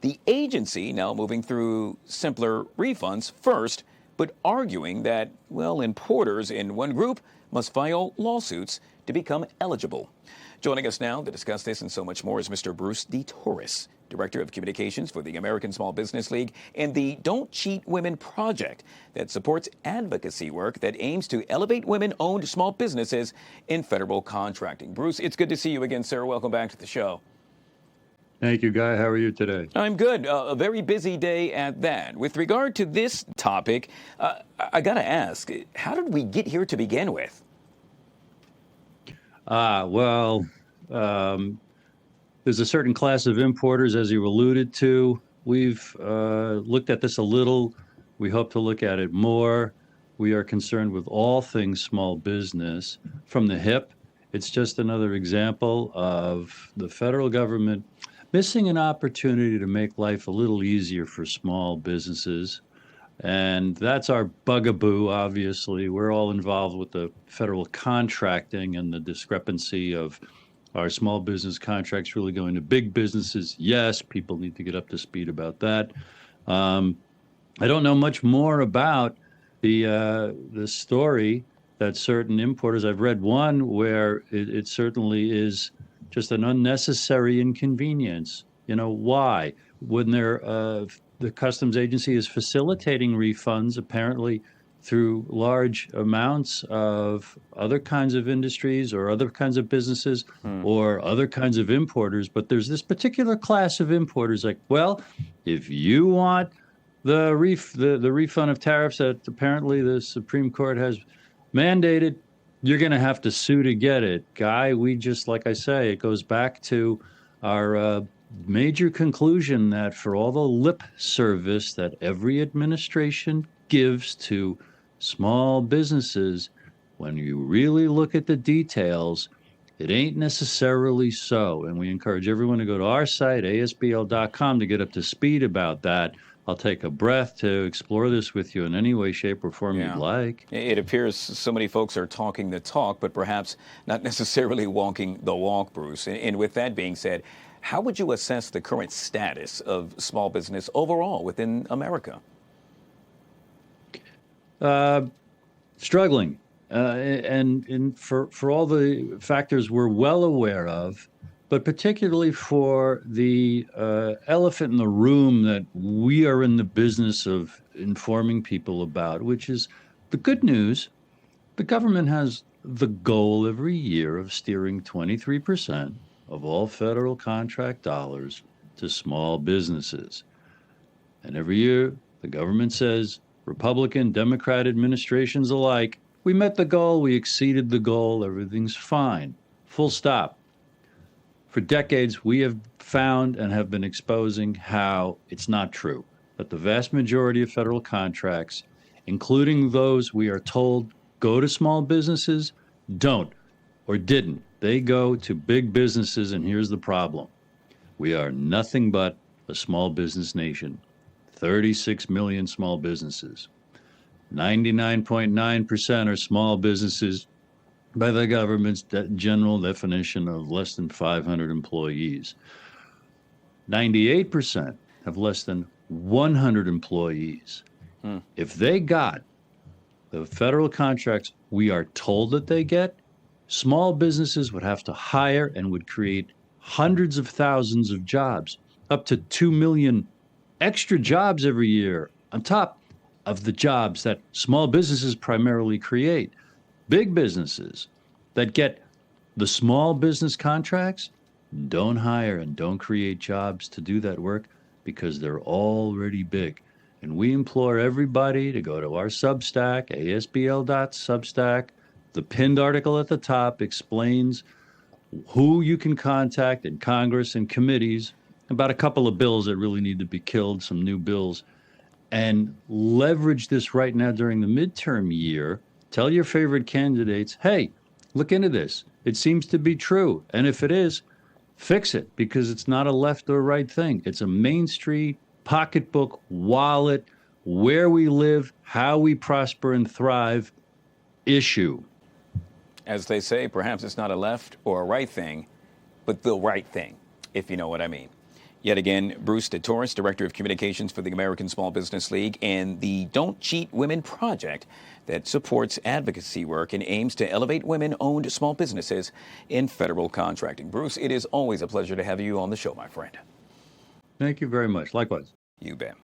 The agency now moving through simpler refunds first, but arguing that, well, importers in one group must file lawsuits to become eligible. Joining us now to discuss this and so much more is Mr. Bruce Torres, Director of Communications for the American Small Business League and the Don't Cheat Women Project that supports advocacy work that aims to elevate women-owned small businesses in federal contracting. Bruce, it's good to see you again, sir. Welcome back to the show. Thank you, Guy. How are you today? I'm good. A very busy day at that. With regard to this topic, I got to ask, how did we get here to begin with? There's a certain class of importers, as you alluded to. We've looked at this a little. We hope to look at it more. We are concerned with all things small business from the hip. It's just another example of the federal government missing an opportunity to make life a little easier for small businesses. And that's our bugaboo, obviously. We're all involved with the federal contracting and the discrepancy of our small business contracts really going to big businesses. Yes, people need to get up to speed about that. I don't know much more about the story that certain importers, I've read one where it certainly is just an unnecessary inconvenience. You know, why? When the customs agency is facilitating refunds, apparently through large amounts of other kinds of industries or other kinds of businesses or other kinds of importers. But there's this particular class of importers like, well, if you want the refund of tariffs that apparently the Supreme Court has mandated, you're going to have to sue to get it. Guy, we just, like I say, it goes back to our major conclusion that for all the lip service that every administration gives to small businesses, when you really look at the details, it ain't necessarily so. And we encourage everyone to go to our site, ASBL.com, to get up to speed about that. I'll take a breath to explore this with you in any way, shape, or form you'd like. It appears so many folks are talking the talk, but perhaps not necessarily walking the walk, Bruce. And with that being said, how would you assess the current status of small business overall within America? Struggling. And for all the factors we're well aware of, but particularly for the elephant in the room that we are in the business of informing people about, which is the good news. The government has the goal every year of steering 23% of all federal contract dollars to small businesses. And every year, the government says, Republican, Democrat administrations alike, we met the goal, we exceeded the goal, everything's fine. Full stop. For decades, we have found and have been exposing how it's not true, that the vast majority of federal contracts, including those we are told go to small businesses, don't or didn't. They go to big businesses, and here's the problem. We are nothing but a small business nation. 36 million small businesses. 99.9% are small businesses by the government's general definition of less than 500 employees. 98% have less than 100 employees. If they got the federal contracts we are told that they get, small businesses would have to hire and would create hundreds of thousands of jobs, up to 2 million extra jobs every year on top of the jobs that small businesses primarily create. Big businesses that get the small business contracts don't hire and don't create jobs to do that work because they're already big. And we implore everybody to go to our Substack, asbl.substack. The pinned article at the top explains who you can contact in Congress and committees about a couple of bills that really need to be killed, some new bills, and leverage this right now during the midterm year. Tell your favorite candidates, hey, look into this. It seems to be true. And if it is, fix it, because it's not a left or right thing. It's a Main Street, pocketbook, wallet, where we live, how we prosper and thrive issue. As they say, perhaps it's not a left or a right thing, but the right thing, if you know what I mean. Yet again, Bruce Torres, Director of Communications for the American Small Business League and the Don't Cheat Women Project that supports advocacy work and aims to elevate women-owned small businesses in federal contracting. Bruce, it is always a pleasure to have you on the show, my friend. Thank you very much. Likewise. You bet.